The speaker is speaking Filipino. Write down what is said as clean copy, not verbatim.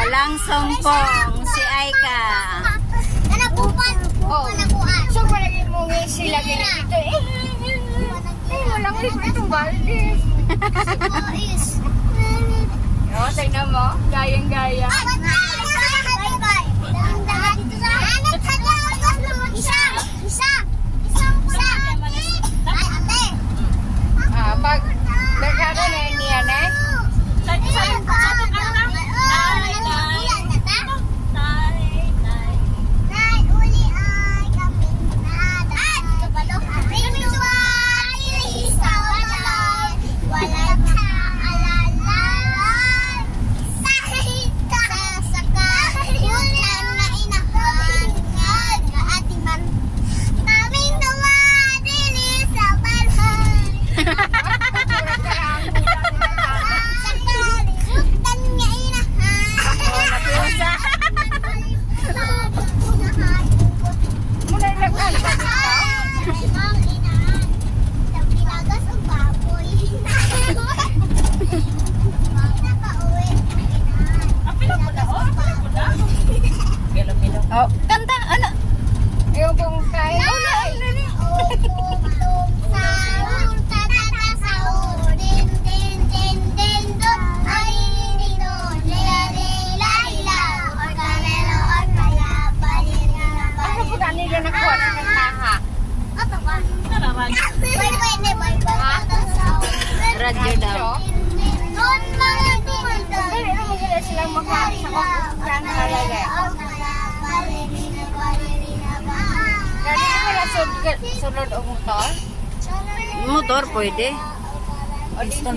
Walang sumpong si Aika. So, palagi mo nga sila ganito eh. Walang libre itong balde. O, tignan mo. Gayang-gaya. Pag nagkaroon na niya na oh, kanta, ano? Yung pong kain. Ano po kanila nakuha ng kantaha? Radyo daw. Dali naman sila silang makain sa kukutan halaga. Dali naman na sunod ang motor. Motor pwede. O dito